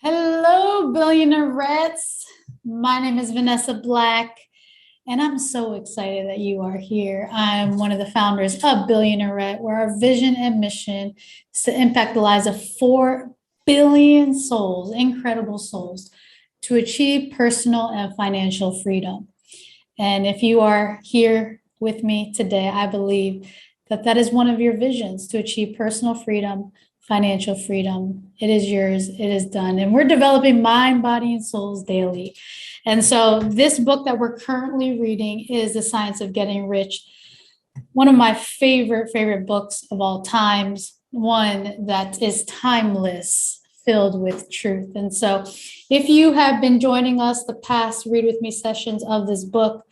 Hello, billionairettes. My name is Vanessa Black, and I'm so excited that you are here. I'm one of the founders of Billionairette, where our vision and mission is to impact the lives of 4 billion souls, incredible souls, to achieve personal and financial freedom. And if you are here with me today, I believe that that is one of your visions to achieve personal freedom, financial freedom. It is yours. It is done. And we're developing mind, body, and souls daily. And so this book that we're currently reading is The Science of Getting Rich. One of my favorite books of all times, one that is timeless, filled with truth. And so if you have been joining us the past Read With Me sessions of this book,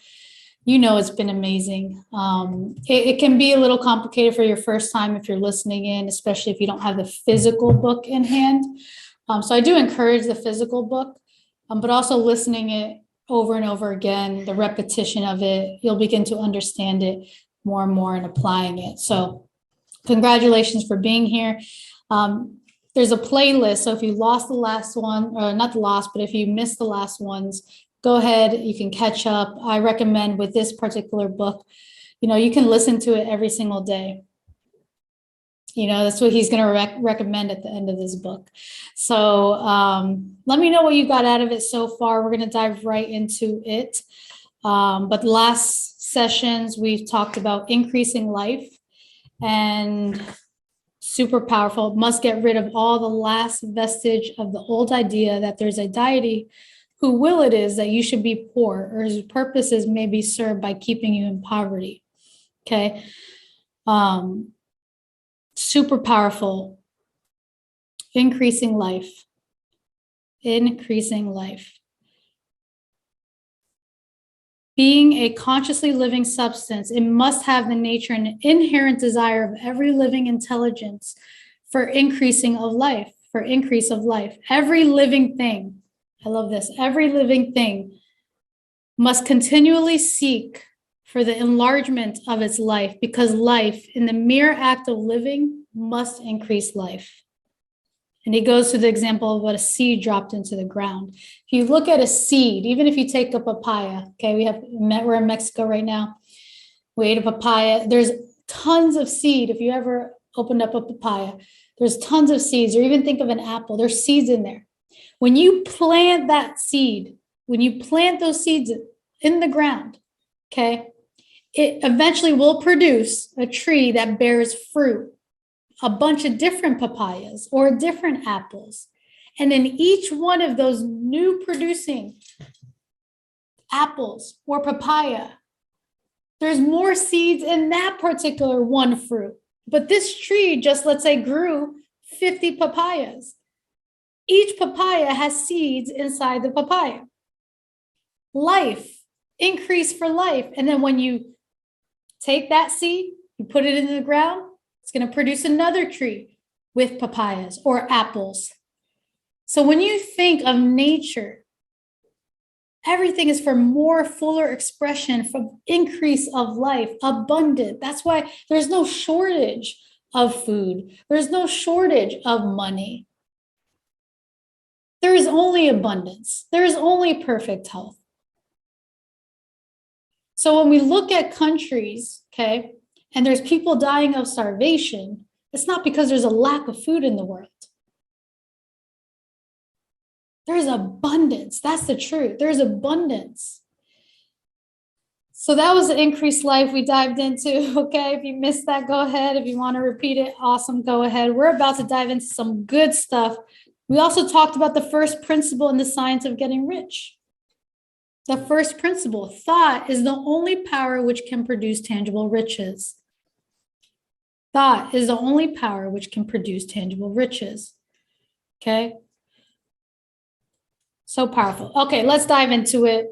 you know it's been amazing. It can be a little complicated for your first time if you're listening in, especially if you don't have the physical book in hand. So I do encourage the physical book, but also listening it over and over again, the repetition of it, you'll begin to understand it more and more and applying it. So congratulations for being here. There's a playlist. So if you lost the last one, or not the last, but if you missed the last ones, go ahead, you can catch up. I recommend with this particular book, you can listen to it every single day. That's what he's going to recommend at the end of this book. So let me know what you got out of it so far. We're going to dive right into it. But the last sessions, we've talked about increasing life and super powerful. Must get rid of all the last vestige of the old idea that there's a deity whose will it is that you should be poor, or whose purposes may be served by keeping you in poverty. Okay. Super powerful. Increasing life. Increasing life. Being a consciously living substance, it must have the nature and inherent desire of every living intelligence for increasing of life, for increase of life. Every living thing, I love this, every living thing must continually seek for the enlargement of its life, because life, in the mere act of living, must increase life. And he goes to the example of what a seed dropped into the ground. If you look at a seed, even if you take a papaya, okay, we're in Mexico right now. We ate a papaya. There's tons of seed. If you ever opened up a papaya, there's tons of seeds. Or even think of an apple. There's seeds in there. When you plant that seed, when you plant those seeds in the ground, okay, it eventually will produce a tree that bears fruit. A bunch of different papayas or different apples. And in each one of those new producing apples or papaya, there's more seeds in that particular one fruit. But this tree just, let's say, grew 50 papayas. Each papaya has seeds inside the papaya. Life, increase for life. And then when you take that seed, you put it into the ground, it's going to produce another tree with papayas or apples. So when you think of nature, everything is for more fuller expression, for increase of life, abundant. That's why there's no shortage of food. There's no shortage of money. There is only abundance. There is only perfect health. So when we look at countries, okay, and there's people dying of starvation, it's not because there's a lack of food in the world. There's abundance. That's the truth. There's abundance. So that was the increased life we dived into. Okay, if you missed that, go ahead. If you want to repeat it, awesome, go ahead. We're about to dive into some good stuff. We also talked about the first principle in the science of getting rich. The first principle, thought is the only power which can produce tangible riches. Thought is the only power which can produce tangible riches. Okay. So powerful. Okay, let's dive into it.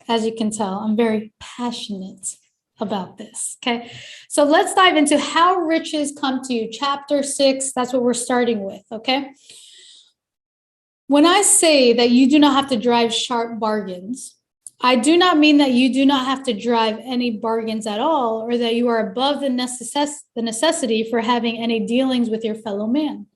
As you can tell, I'm very passionate about this. Okay. So let's dive into how riches come to you. Chapter 6, that's what we're starting with. Okay. When I say that you do not have to drive sharp bargains, I do not mean that you do not have to drive any bargains at all, or that you are above the necessity for having any dealings with your fellow man.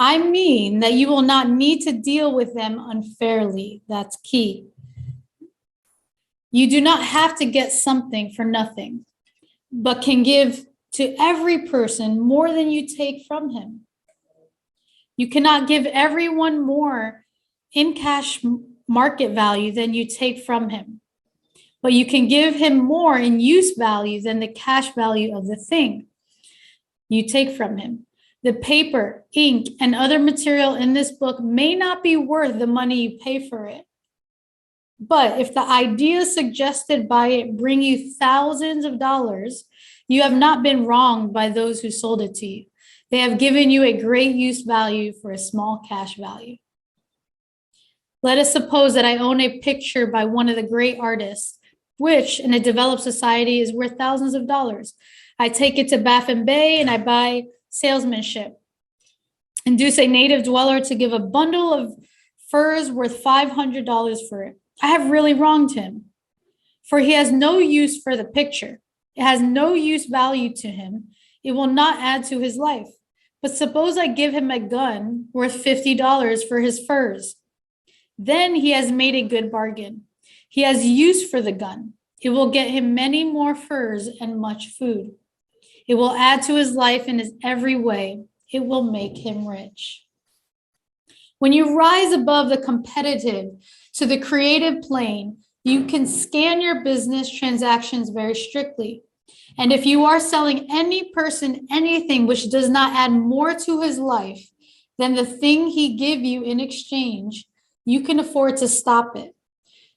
I mean that you will not need to deal with them unfairly. That's key. You do not have to get something for nothing, but can give to every person more than you take from him. You cannot give everyone more in cash market value than you take from him, but you can give him more in use value than the cash value of the thing you take from him. The paper, ink, and other material in this book may not be worth the money you pay for it. But if the ideas suggested by it bring you thousands of dollars, you have not been wronged by those who sold it to you. They have given you a great use value for a small cash value. Let us suppose that I own a picture by one of the great artists, which in a developed society is worth thousands of dollars. I take it to Baffin Bay and I buy salesmanship. Induce a native dweller to give a bundle of furs worth $500 for it. I have really wronged him, for he has no use for the picture. It has no use value to him. It will not add to his life. But suppose I give him a gun worth $50 for his furs. Then he has made a good bargain. He has use for the gun. It will get him many more furs and much food. It will add to his life in his every way. It will make him rich. When you rise above the competitive to the creative plane, you can scan your business transactions very strictly. And if you are selling any person anything which does not add more to his life than the thing he give you in exchange, you can afford to stop it.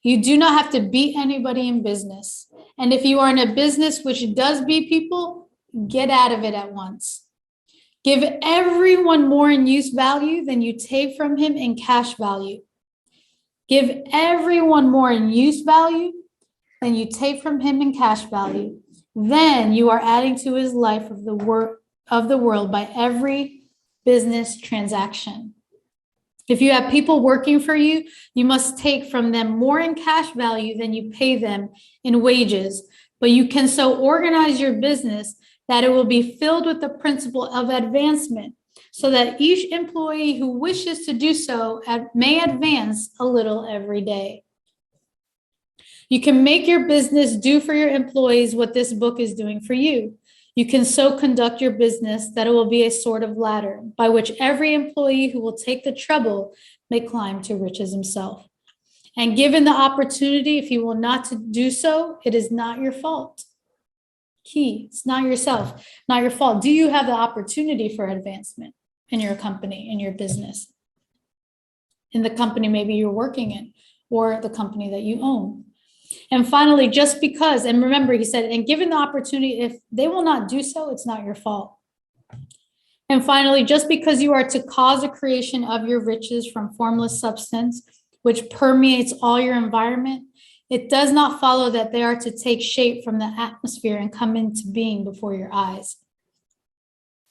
You do not have to beat anybody in business. And if you are in a business which does beat people, get out of it at once. Give everyone more in use value than you take from him in cash value. Give everyone more in use value than you take from him in cash value. Then you are adding to his life of the world by every business transaction. If you have people working for you, you must take from them more in cash value than you pay them in wages, but you can so organize your business that it will be filled with the principle of advancement, so that each employee who wishes to do so may advance a little every day. You can make your business do for your employees what this book is doing for you. You can so conduct your business that it will be a sort of ladder by which every employee who will take the trouble may climb to riches himself. And given the opportunity, if you will not to do so, it is not your fault. Key, it's not yourself, not your fault. Do you have the opportunity for advancement in your company, in your business, in the company maybe you're working in, or the company that you own? And finally, just because, and remember, he said, and given the opportunity, if they will not do so, it's not your fault. And finally, just because you are to cause a creation of your riches from formless substance, which permeates all your environment, it does not follow that they are to take shape from the atmosphere and come into being before your eyes.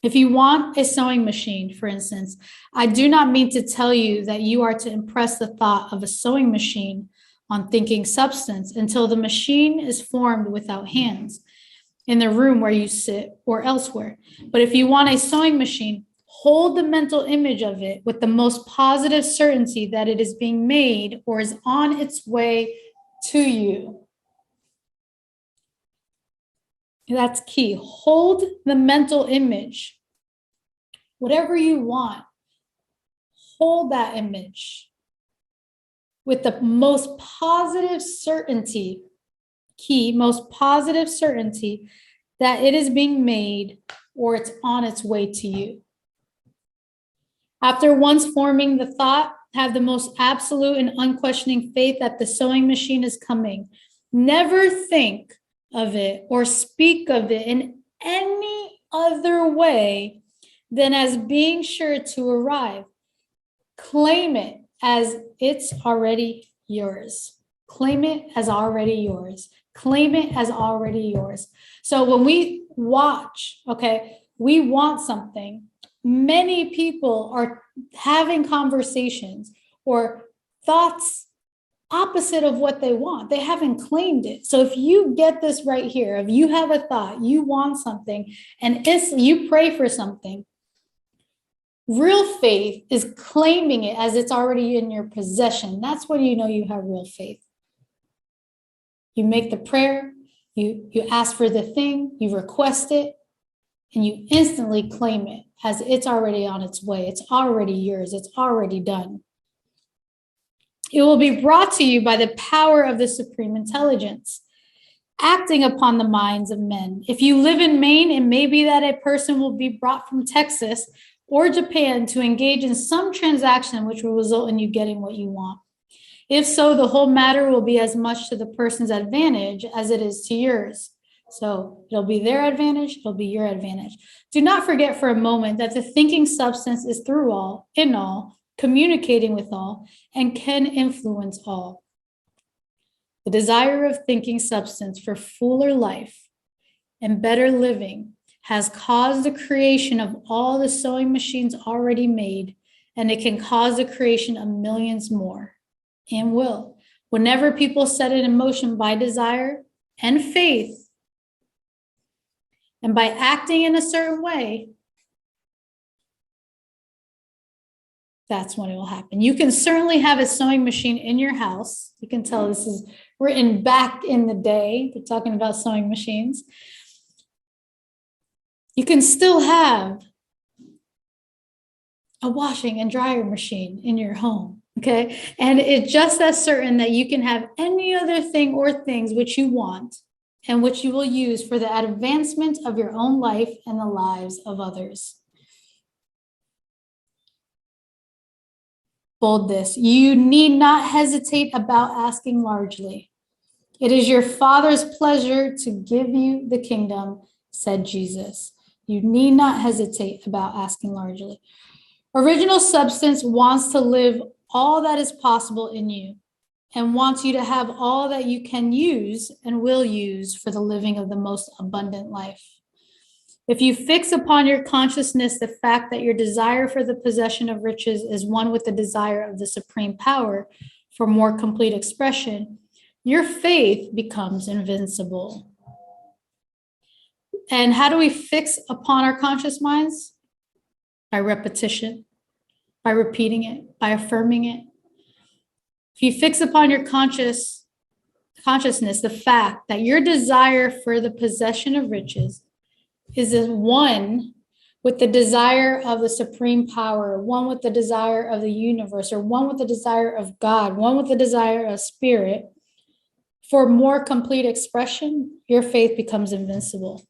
If you want a sewing machine, for instance, I do not mean to tell you that you are to impress the thought of a sewing machine on thinking substance until the machine is formed without hands in the room where you sit or elsewhere. But if you want a sewing machine, hold the mental image of it with the most positive certainty that it is being made or is on its way to you. That's key. Hold the mental image. Whatever you want, hold that image with the most positive certainty, most positive certainty that it is being made or it's on its way to you. After once forming the thought, have the most absolute and unquestioning faith that the sewing machine is coming. Never think of it or speak of it in any other way than as being sure to arrive. Claim it as it's already yours. Claim it as already yours. Claim it as already yours. So when we watch, we want something. Many people are having conversations or thoughts opposite of what they want. They haven't claimed it. So if you get this right here, if you have a thought, you want something, and you pray for something, Real faith is claiming it as it's already in your possession. That's when you know you have real faith. You make the prayer, you ask for the thing, you request it, and you instantly claim it as it's already on its way. It's already yours. It's already done. It will be brought to you by the power of the supreme intelligence, acting upon the minds of men. If you live in Maine, it may be that a person will be brought from Texas or Japan to engage in some transaction which will result in you getting what you want. If so, the whole matter will be as much to the person's advantage as it is to yours. So it'll be their advantage, it'll be your advantage. Do not forget for a moment that the thinking substance is through all, in all, communicating with all, and can influence all. The desire of thinking substance for fuller life and better living has caused the creation of all the sewing machines already made, and it can cause the creation of millions more, and will, whenever people set it in motion by desire and faith, and by acting in a certain way. That's when it will happen. You can certainly have a sewing machine in your house. You can tell this is written back in the day. They're talking about sewing machines. You can still have a washing and dryer machine in your home, okay? And it's just as certain that you can have any other thing or things which you want and which you will use for the advancement of your own life and the lives of others. Bold this. You need not hesitate about asking largely. It is your Father's pleasure to give you the kingdom, said Jesus. You need not hesitate about asking largely. Original substance wants to live all that is possible in you and wants you to have all that you can use and will use for the living of the most abundant life. If you fix upon your consciousness the fact that your desire for the possession of riches is one with the desire of the supreme power for more complete expression, your faith becomes invincible. And how do we fix upon our conscious minds? By repetition, by repeating it, by affirming it. If you fix upon your consciousness the fact that your desire for the possession of riches is one with the desire of the supreme power, one with the desire of the universe, or one with the desire of God, one with the desire of spirit, for more complete expression, your faith becomes invincible.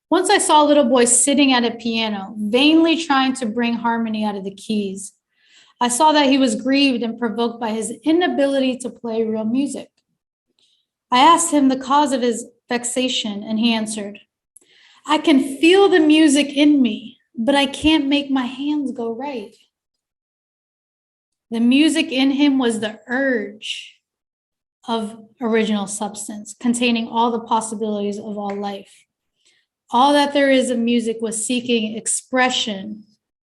Once I saw a little boy sitting at a piano, vainly trying to bring harmony out of the keys. I saw that he was grieved and provoked by his inability to play real music. I asked him the cause of his vexation, and he answered, I can feel the music in me, but I can't make my hands go right. The music in him was the urge of original substance, containing all the possibilities of all life. All that there is of music was seeking expression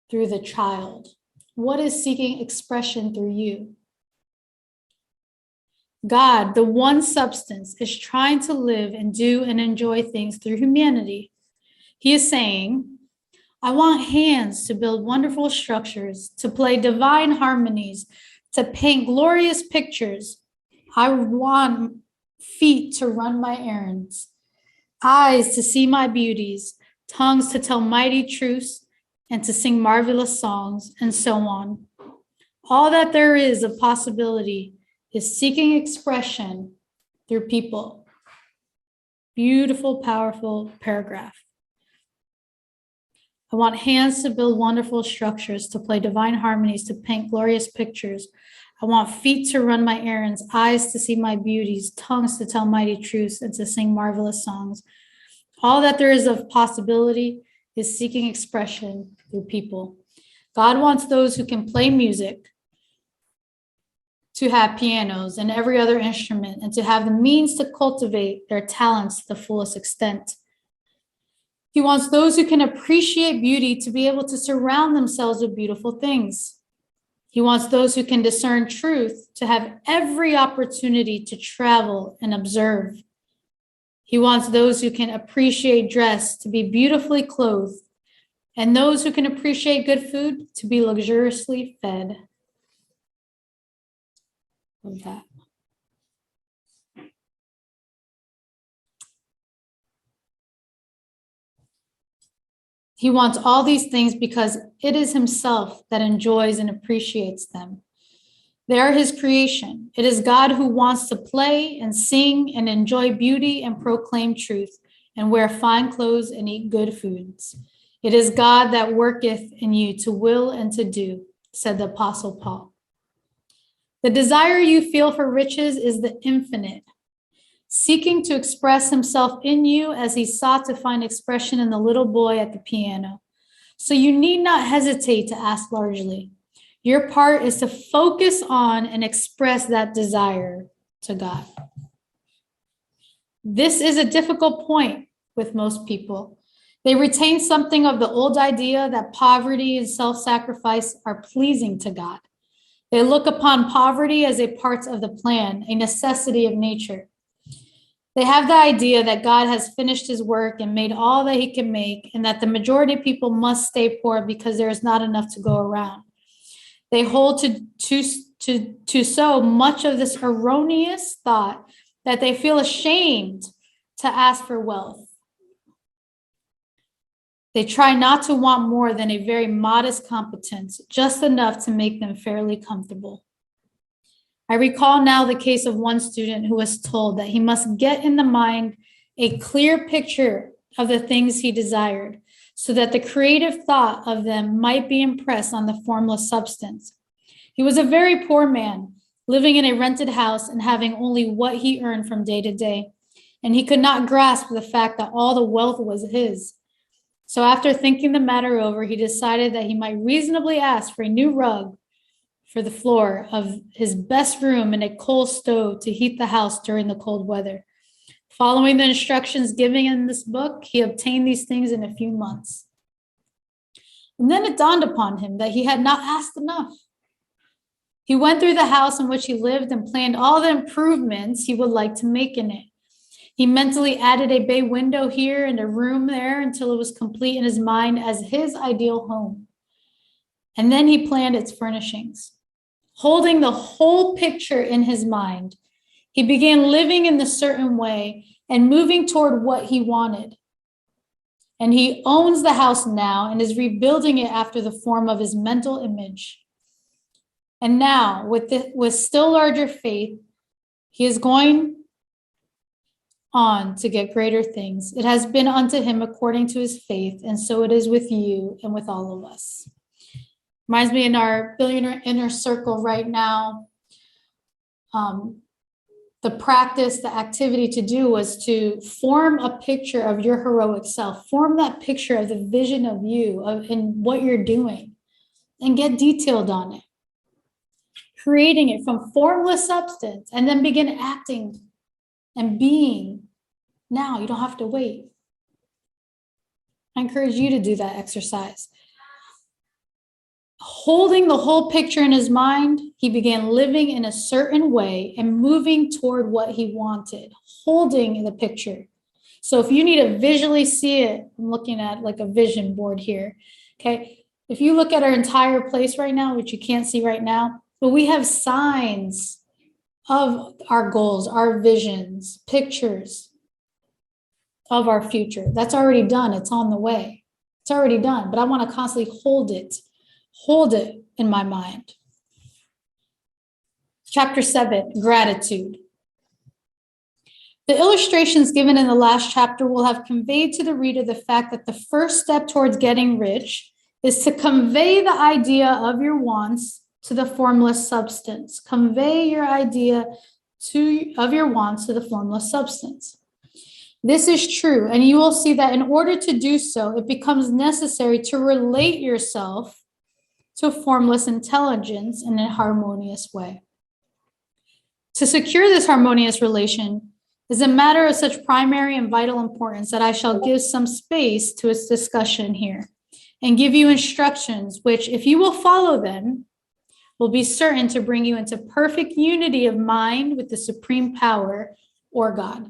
through the child. What is seeking expression through you? God, the one substance, is trying to live and do and enjoy things through humanity. He is saying, I want hands to build wonderful structures, to play divine harmonies, to paint glorious pictures. I want feet to run my errands, eyes to see my beauties, tongues to tell mighty truths, and to sing marvelous songs, and so on. All that there is of possibility is seeking expression through people. Beautiful, powerful paragraph. I want hands to build wonderful structures, to play divine harmonies, to paint glorious pictures. I want feet to run my errands, eyes to see my beauties, tongues to tell mighty truths, and to sing marvelous songs. All that there is of possibility is seeking expression through people. God wants those who can play music to have pianos and every other instrument, and to have the means to cultivate their talents to the fullest extent. He wants those who can appreciate beauty to be able to surround themselves with beautiful things. He wants those who can discern truth to have every opportunity to travel and observe. He wants those who can appreciate dress to be beautifully clothed and those who can appreciate good food to be luxuriously fed. Love that. He wants all these things because it is himself that enjoys and appreciates them. They are his creation. It is God who wants to play and sing and enjoy beauty and proclaim truth and wear fine clothes and eat good foods. It is God that worketh in you to will and to do, said the Apostle Paul. The desire you feel for riches is the infinite, seeking to express himself in you as he sought to find expression in the little boy at the piano. So you need not hesitate to ask largely. Your part is to focus on and express that desire to God. This is a difficult point with most people. They retain something of the old idea that poverty and self-sacrifice are pleasing to God. They look upon poverty as a part of the plan, a necessity of nature. They have the idea that God has finished his work and made all that he can make, and that the majority of people must stay poor because there is not enough to go around. They hold to so much of this erroneous thought that they feel ashamed to ask for wealth. They try not to want more than a very modest competence, just enough to make them fairly comfortable. I recall now the case of one student who was told that he must get in the mind a clear picture of the things he desired, so that the creative thought of them might be impressed on the formless substance. He was a very poor man, living in a rented house and having only what he earned from day to day, and he could not grasp the fact that all the wealth was his. So after thinking the matter over, he decided that he might reasonably ask for a new rug for the floor of his best room and a coal stove to heat the house during the cold weather. Following the instructions given in this book, he obtained these things in a few months. And then it dawned upon him that he had not asked enough. He went through the house in which he lived and planned all the improvements he would like to make in it. He mentally added a bay window here and a room there until it was complete in his mind as his ideal home. And then he planned its furnishings. Holding the whole picture in his mind, he began living in a certain way and moving toward what he wanted. And he owns the house now and is rebuilding it after the form of his mental image. And now, with still larger faith, he is going on to get greater things. It has been unto him according to his faith, and so it is with you and with all of us. Reminds me in our Billionaire Inner Circle right now, the practice, the activity to do was to form a picture of your heroic self. Form that picture of the vision of you and what you're doing, and get detailed on it. Creating it from formless substance, and then begin acting and being now. You don't have to wait. I encourage you to do that exercise. Holding the whole picture in his mind, he began living in a certain way and moving toward what he wanted, holding the picture. So if you need to visually see it, I'm looking at like a vision board here. Okay. If you look at our entire place right now, which you can't see right now, but we have signs of our goals, our visions, pictures of our future. That's already done. It's on the way. It's already done, but I want to constantly hold it in my mind. Chapter 7, gratitude. The illustrations given in the last chapter will have conveyed to the reader the fact that the first step towards getting rich is to convey the idea of your wants to the formless substance. Convey your idea of your wants to the formless substance. This is true, and you will see that in order to do so, it becomes necessary to relate yourself to formless intelligence in a harmonious way. To secure this harmonious relation is a matter of such primary and vital importance that I shall give some space to its discussion here and give you instructions which, if you will follow them, will be certain to bring you into perfect unity of mind with the supreme power or God.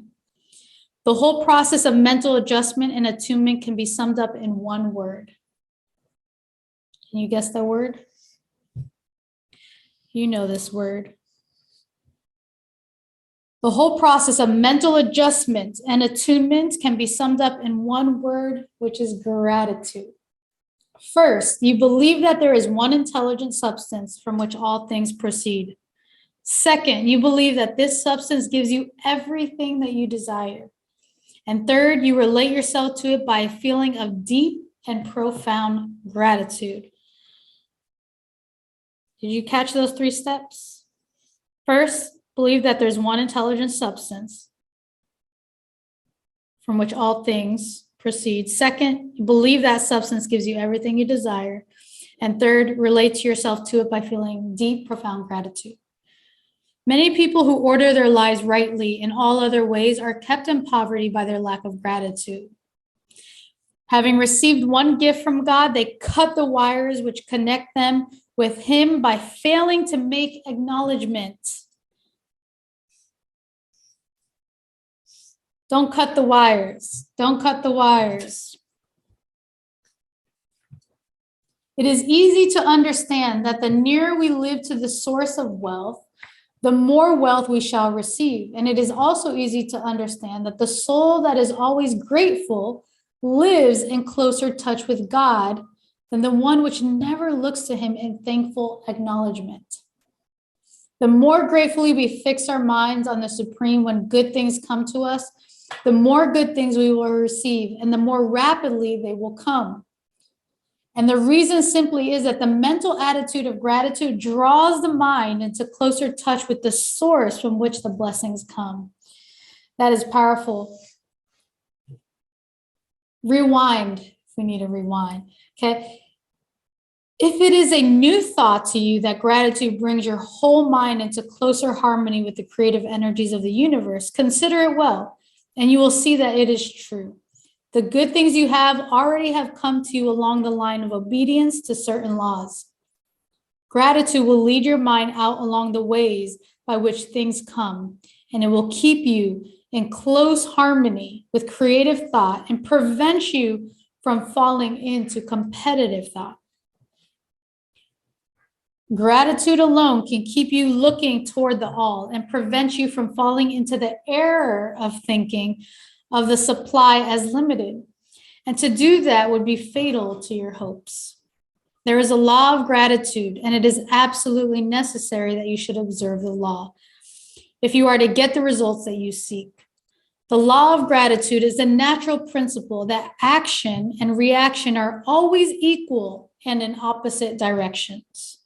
The whole process of mental adjustment and attunement can be summed up in one word: Can you guess the word? You know this word. The whole process of mental adjustment and attunement can be summed up in one word, which is gratitude. First, you believe that there is one intelligent substance from which all things proceed. Second, you believe that this substance gives you everything that you desire. And third, you relate yourself to it by a feeling of deep and profound gratitude. Did you catch those 3 steps? First, believe that there's one intelligent substance from which all things proceed. Second, you believe that substance gives you everything you desire. And third, relate to yourself to it by feeling deep, profound gratitude. Many people who order their lives rightly in all other ways are kept in poverty by their lack of gratitude. Having received one gift from God, they cut the wires which connect them with Him by failing to make acknowledgement. Don't cut the wires. Don't cut the wires. It is easy to understand that the nearer we live to the source of wealth, the more wealth we shall receive. And it is also easy to understand that the soul that is always grateful lives in closer touch with God than the one which never looks to Him in thankful acknowledgement. The more gratefully we fix our minds on the Supreme when good things come to us, the more good things we will receive, and the more rapidly they will come. And the reason simply is that the mental attitude of gratitude draws the mind into closer touch with the source from which the blessings come. That is powerful. Rewind, if we need to rewind, okay? If it is a new thought to you that gratitude brings your whole mind into closer harmony with the creative energies of the universe, consider it well, and you will see that it is true. The good things you have already have come to you along the line of obedience to certain laws. Gratitude will lead your mind out along the ways by which things come, and it will keep you in close harmony with creative thought and prevent you from falling into competitive thought. Gratitude alone can keep you looking toward the all and prevent you from falling into the error of thinking of the supply as limited. And to do that would be fatal to your hopes. There is a law of gratitude, and it is absolutely necessary that you should observe the law if you are to get the results that you seek. The law of gratitude is the natural principle that action and reaction are always equal and in opposite directions.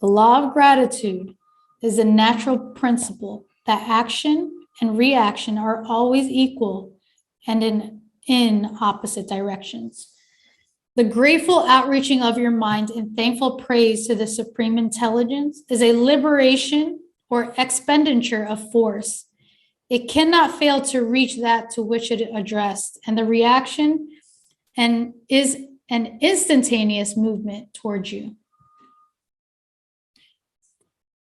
The law of gratitude is a natural principle that action and reaction are always equal and in opposite directions. The grateful outreaching of your mind in thankful praise to the supreme intelligence is a liberation or expenditure of force. It cannot fail to reach that to which it addressed, and the reaction is an instantaneous movement towards you.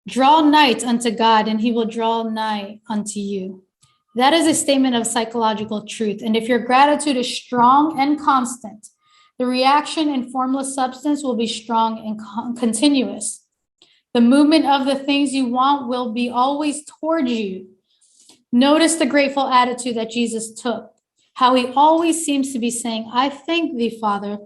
Draw nigh unto God, and He will draw nigh unto you. That is a statement of psychological truth. And if your gratitude is strong and constant, the reaction in formless substance will be strong and continuous. The movement of the things you want will be always toward you. Notice the grateful attitude that Jesus took, how He always seems to be saying, I thank thee, Father,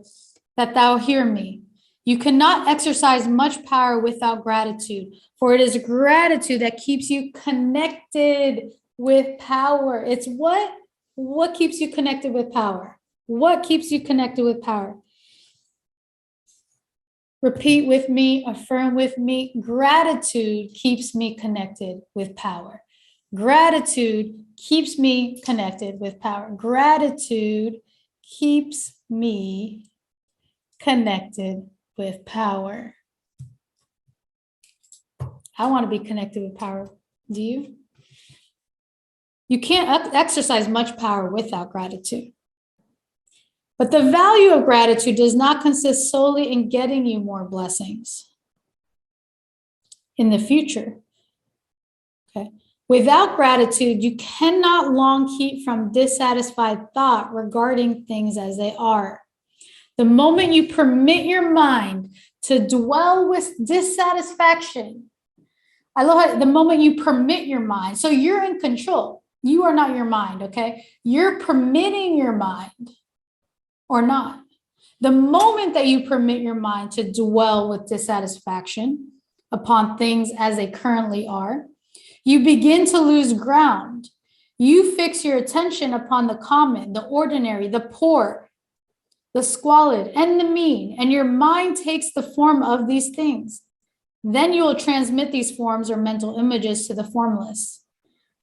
that thou hear me. You cannot exercise much power without gratitude, for it is gratitude that keeps you connected with power. It's what keeps you connected with power? What keeps you connected with power? Repeat with me, affirm with me. Gratitude keeps me connected with power. Gratitude keeps me connected with power. Gratitude keeps me connected with power. I want to be connected with power. Do you? You can't exercise much power without gratitude. But the value of gratitude does not consist solely in getting you more blessings in the future. Okay. Without gratitude, you cannot long keep from dissatisfied thought regarding things as they are. The moment you permit your mind to dwell with dissatisfaction, I love how the moment you permit your mind, so you're in control. You are not your mind, okay? You're permitting your mind or not. The moment that you permit your mind to dwell with dissatisfaction upon things as they currently are, you begin to lose ground. You fix your attention upon the common, the ordinary, the poor, the squalid, and the mean, and your mind takes the form of these things. Then you will transmit these forms or mental images to the formless.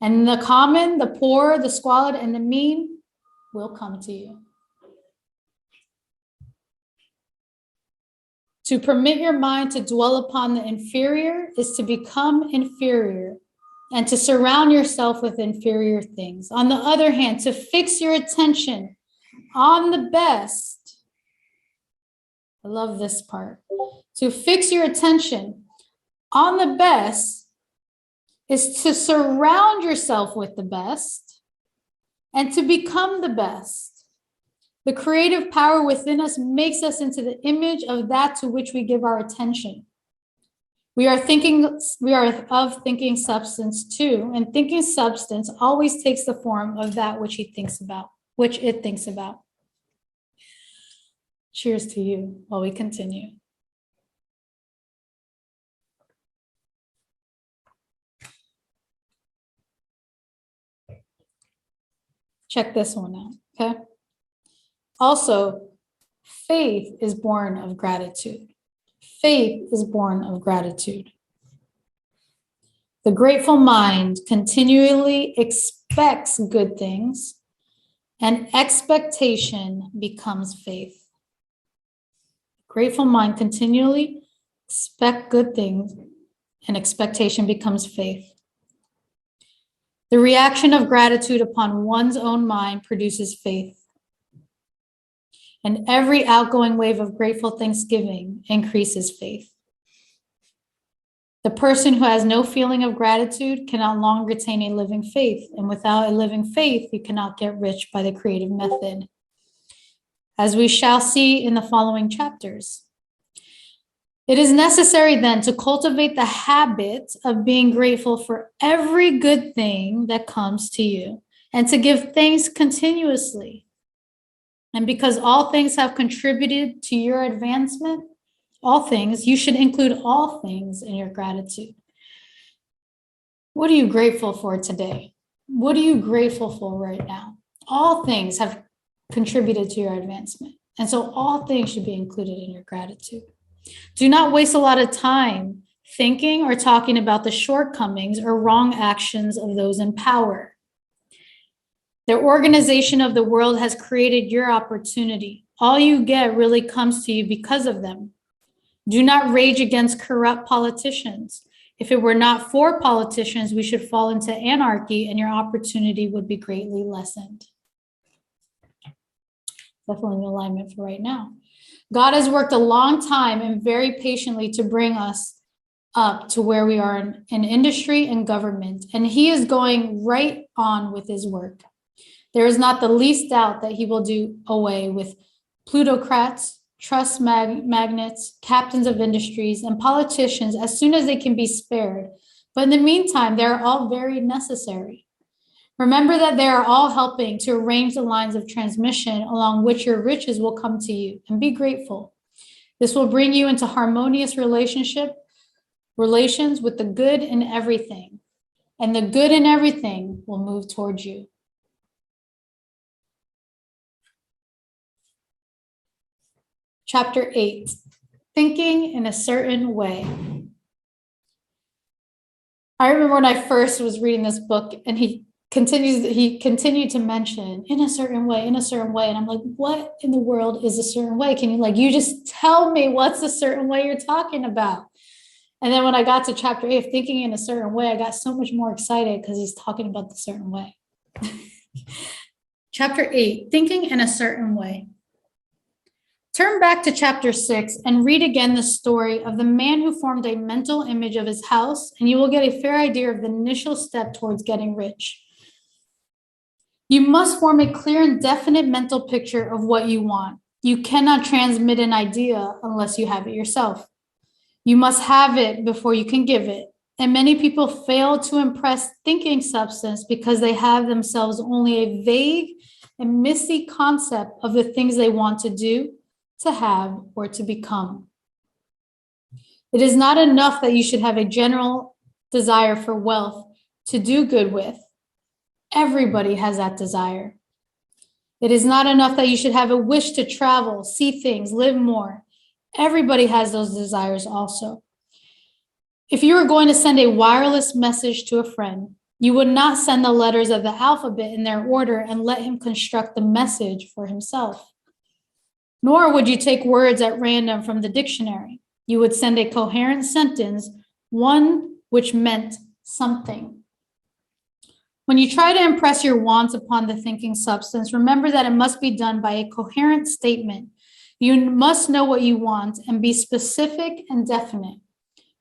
And the common, the poor, the squalid, and the mean will come to you. To permit your mind to dwell upon the inferior is to become inferior and to surround yourself with inferior things. On the other hand, to fix your attention on the best. I love this part. To fix your attention on the best is to surround yourself with the best and to become the best. The creative power within us makes us into the image of that to which we give our attention. We are of thinking substance too, and thinking substance always takes the form of that which it thinks about. Cheers to you while we continue. Check this one out, okay? Also, faith is born of gratitude. Faith is born of gratitude. The grateful mind continually expects good things, and expectation becomes faith. Grateful mind continually expects good things, and expectation becomes faith. The reaction of gratitude upon one's own mind produces faith. And every outgoing wave of grateful thanksgiving increases faith. The person who has no feeling of gratitude cannot long retain a living faith. And without a living faith, you cannot get rich by the creative method, as we shall see in the following chapters. It is necessary then to cultivate the habit of being grateful for every good thing that comes to you and to give thanks continuously. And because all things have contributed to your advancement, all things, you should include all things in your gratitude. What are you grateful for today? What are you grateful for right now? All things have contributed to your advancement. And so all things should be included in your gratitude. Do not waste a lot of time thinking or talking about the shortcomings or wrong actions of those in power. The organization of the world has created your opportunity. All you get really comes to you because of them. Do not rage against corrupt politicians. If it were not for politicians, we should fall into anarchy and your opportunity would be greatly lessened. Definitely in alignment for right now. God has worked a long time and very patiently to bring us up to where we are in industry and government, and he is going right on with his work. There is not the least doubt that he will do away with plutocrats, trust magnates, captains of industries, and politicians as soon as they can be spared. But in the meantime, they are all very necessary. Remember that they are all helping to arrange the lines of transmission along which your riches will come to you, and be grateful. This will bring you into harmonious relations with the good in everything, and the good in everything will move towards you. Chapter 8, thinking in a certain way. I remember when I first was reading this book and he continued to mention in a certain way. And I'm like, what in the world is a certain way? Can you just tell me what's the certain way you're talking about? And then when I got to chapter 8 of thinking in a certain way, I got so much more excited because he's talking about the certain way. Chapter 8, thinking in a certain way. Turn back to chapter 6 and read again the story of the man who formed a mental image of his house, and you will get a fair idea of the initial step towards getting rich. You must form a clear and definite mental picture of what you want. You cannot transmit an idea unless you have it yourself. You must have it before you can give it. And many people fail to impress thinking substance because they have themselves only a vague and misty concept of the things they want to do, to have, or to become. It is not enough that you should have a general desire for wealth to do good with. Everybody has that desire. It is not enough that you should have a wish to travel, see things, live more. Everybody has those desires also. If you were going to send a wireless message to a friend, you would not send the letters of the alphabet in their order and let him construct the message for himself. Nor would you take words at random from the dictionary. You would send a coherent sentence, one which meant something. When you try to impress your wants upon the thinking substance, remember that it must be done by a coherent statement. You must know what you want and be specific and definite.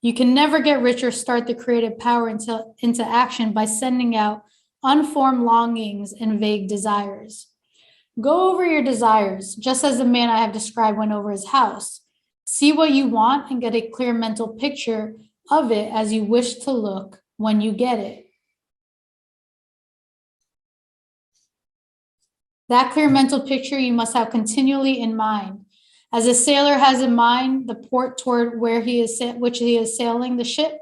You can never get rich or start the creative power into action by sending out unformed longings and vague desires. Go over your desires, just as the man I have described went over his house. See what you want and get a clear mental picture of it as you wish to look when you get it. That clear mental picture you must have continually in mind. As a sailor has in mind the port toward which he is sailing the ship,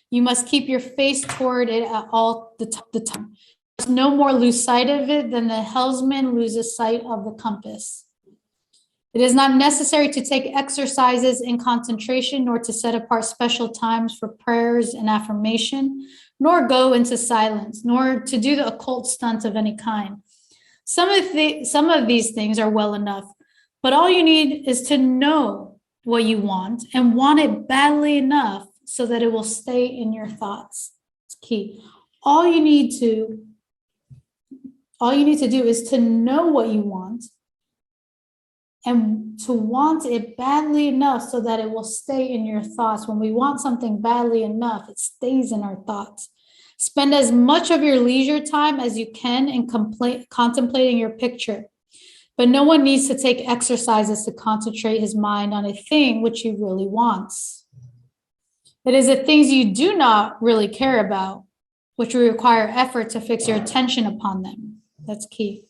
you must keep your face toward it at all the time. You must no more lose sight of it than the helmsman loses sight of the compass. It is not necessary to take exercises in concentration, nor to set apart special times for prayers and affirmation, nor go into silence, nor to do the occult stunts of any kind. Some of these things are well enough, but all you need is to know what you want and want it badly enough so that it will stay in your thoughts. It's key. All you need to do is to know what you want and to want it badly enough so that it will stay in your thoughts. When we want something badly enough, it stays in our thoughts. Spend as much of your leisure time as you can in contemplating your picture. But no one needs to take exercises to concentrate his mind on a thing which he really wants. It is the things you do not really care about, which will require effort to fix your attention upon them. That's key.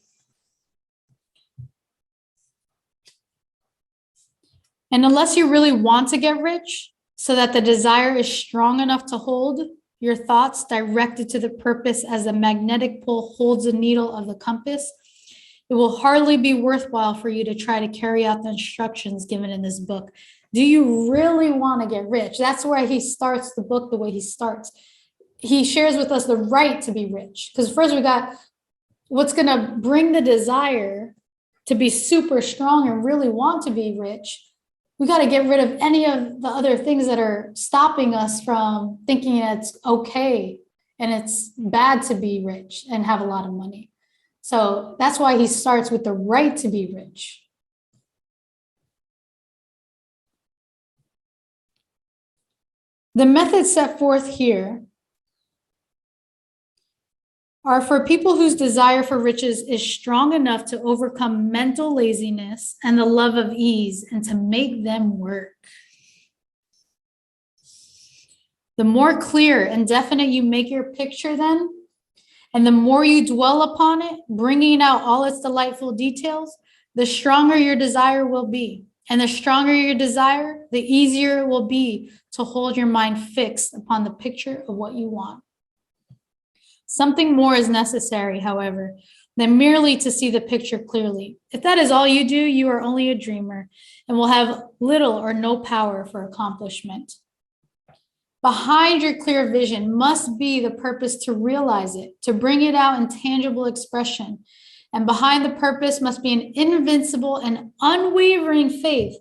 And unless you really want to get rich, so that the desire is strong enough to hold your thoughts directed to the purpose as the magnetic pole holds the needle of the compass, it will hardly be worthwhile for you to try to carry out the instructions given in this book. Do you really want to get rich? That's why he starts the book the way he starts. He shares with us the right to be rich. Because first we got what's going to bring the desire to be super strong and really want to be rich. We got to get rid of any of the other things that are stopping us from thinking it's okay and it's bad to be rich and have a lot of money. So that's why he starts with the right to be rich. The methods set forth here are for people whose desire for riches is strong enough to overcome mental laziness and the love of ease and to make them work. The more clear and definite you make your picture then, and the more you dwell upon it, bringing out all its delightful details, the stronger your desire will be. And the stronger your desire, the easier it will be to hold your mind fixed upon the picture of what you want. Something more is necessary, however, than merely to see the picture clearly. If that is all you do, you are only a dreamer and will have little or no power for accomplishment. Behind your clear vision must be the purpose to realize it, to bring it out in tangible expression. And behind the purpose must be an invincible and unwavering faith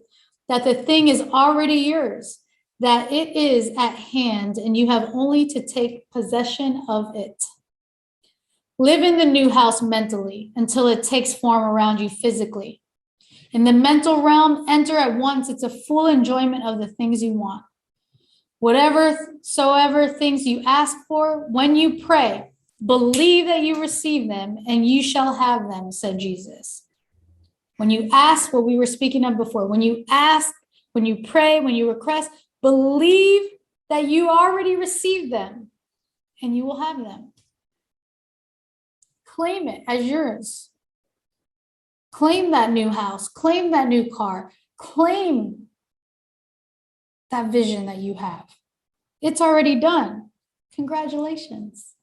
that the thing is already yours, that it is at hand, and you have only to take possession of it. Live in the new house mentally until it takes form around you physically. In the mental realm, enter at once into full enjoyment of the things you want. Whatever things you ask for, when you pray, believe that you receive them and you shall have them, said Jesus. When you ask, what we were speaking of before, when you ask, when you pray, when you request, believe that you already received them and you will have them. Claim it as yours. Claim that new house, claim that new car, claim that vision that you have. It's already done. Congratulations.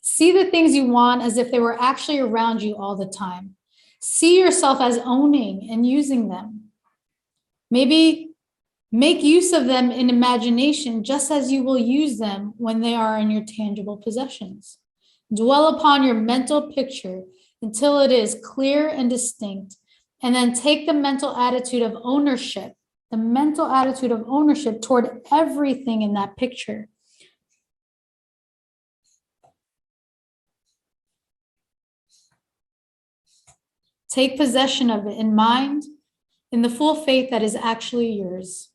See the things you want as if they were actually around you all the time. See yourself as owning and using them. Maybe make use of them in imagination just as you will use them when they are in your tangible possessions. Dwell upon your mental picture until it is clear and distinct, and then take the mental attitude of ownership toward everything in that picture. Take possession of it in mind, in the full faith that is actually yours.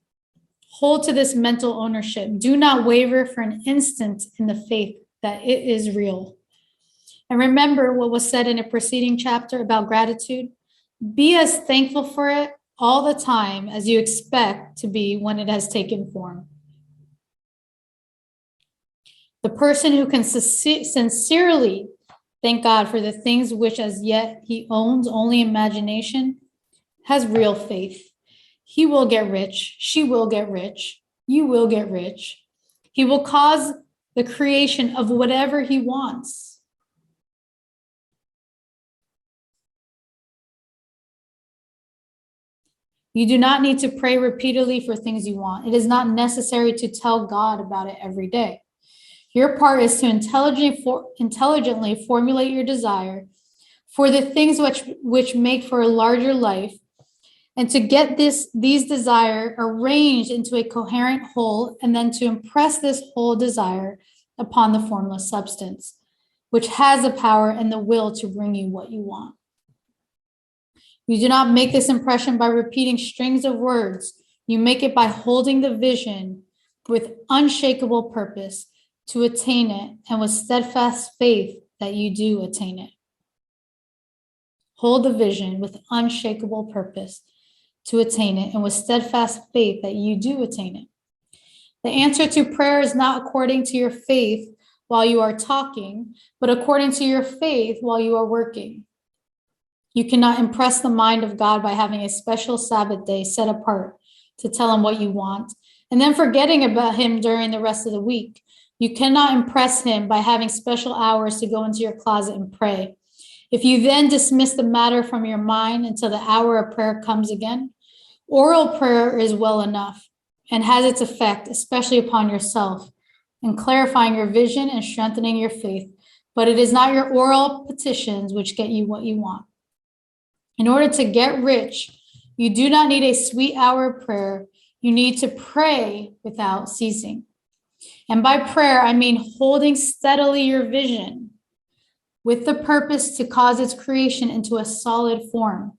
Hold to this mental ownership. Do not waver for an instant in the faith that it is real. And remember what was said in a preceding chapter about gratitude. Be as thankful for it all the time as you expect to be when it has taken form. The person who can sincerely thank God for the things which as yet he owns only imagination has real faith. He will get rich. She will get rich. You will get rich. He will cause the creation of whatever he wants. You do not need to pray repeatedly for things you want. It is not necessary to tell God about it every day. Your part is to intelligently formulate your desire for the things which make for a larger life, and to get these desires arranged into a coherent whole, and then to impress this whole desire upon the formless substance, which has the power and the will to bring you what you want. You do not make this impression by repeating strings of words. You make it by holding the vision with unshakable purpose to attain it, and with steadfast faith that you do attain it. Hold the vision with unshakable purpose to attain it, and with steadfast faith that you do attain it. The answer to prayer is not according to your faith while you are talking, but according to your faith while you are working. You cannot impress the mind of God by having a special Sabbath day set apart to tell him what you want, and then forgetting about him during the rest of the week. You cannot impress him by having special hours to go into your closet and pray. If you then dismiss the matter from your mind until the hour of prayer comes again, oral prayer is well enough and has its effect, especially upon yourself, in clarifying your vision and strengthening your faith. But it is not your oral petitions which get you what you want. In order to get rich, you do not need a sweet hour of prayer. You need to pray without ceasing. And by prayer, I mean holding steadily your vision with the purpose to cause its creation into a solid form,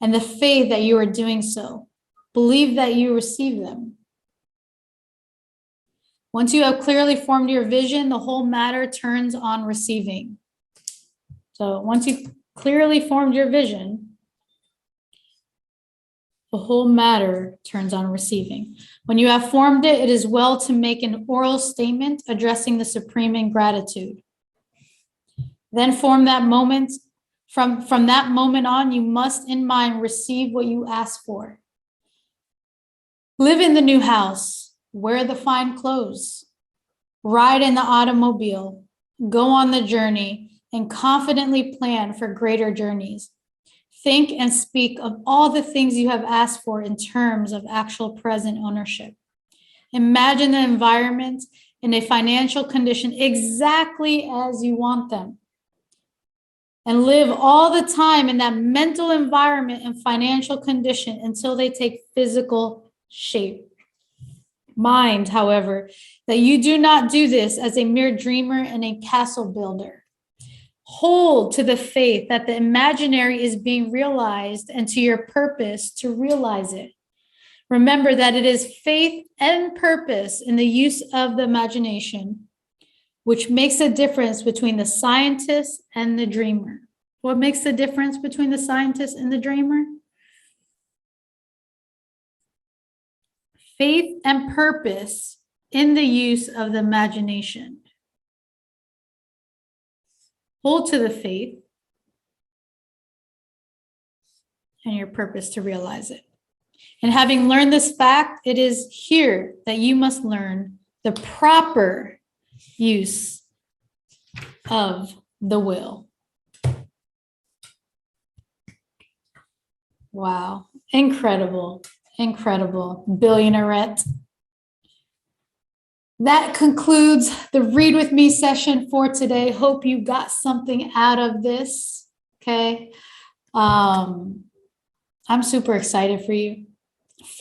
and the faith that you are doing so. Believe that you receive them. Once you have clearly formed your vision, the whole matter turns on receiving. So once you clearly formed your vision, the whole matter turns on receiving. When you have formed it, it is well to make an oral statement addressing the Supreme in gratitude. Then from that moment on, you must in mind receive what you ask for. Live in the new house, wear the fine clothes, ride in the automobile, go on the journey, and confidently plan for greater journeys. Think and speak of all the things you have asked for in terms of actual present ownership. Imagine the environment and a financial condition exactly as you want them. And live all the time in that mental environment and financial condition until they take physical shape. Mind, however, that you do not do this as a mere dreamer and a castle builder. Hold to the faith that the imaginary is being realized and to your purpose to realize it. Remember that it is faith and purpose in the use of the imagination which makes a difference between the scientist and the dreamer. What makes the difference between the scientist and the dreamer? Faith and purpose in the use of the imagination. Hold to the faith and your purpose to realize it. And having learned this fact, it is here that you must learn the proper use of the will. Wow. Incredible. Incredible. Billionairette. That concludes the Read With Me session for today. Hope you got something out of this. Okay. I'm super excited for you.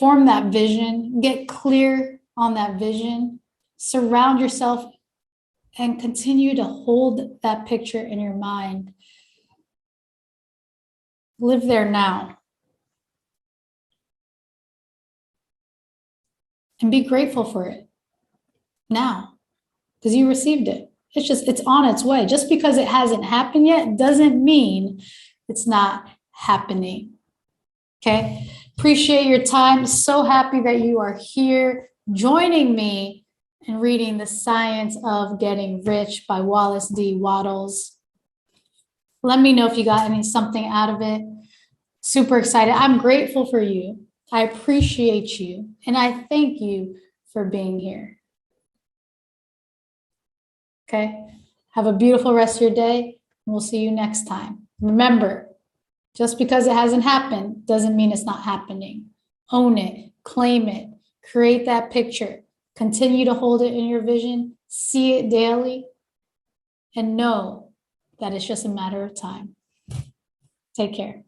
Form that vision. Get clear on that vision. Surround yourself and continue to hold that picture in your mind. Live there now. And be grateful for it now, because you received it. It's on its way. Just because it hasn't happened yet doesn't mean it's not happening. Okay. Appreciate your time. So happy that you are here joining me in reading The Science of Getting Rich by Wallace D. Wattles. Let me know if you got something out of it. Super excited. I'm grateful for you. I appreciate you. And I thank you for being here. Okay. Have a beautiful rest of your day. And we'll see you next time. Remember, just because it hasn't happened doesn't mean it's not happening. Own it, claim it, create that picture, continue to hold it in your vision, see it daily, and know that it's just a matter of time. Take care.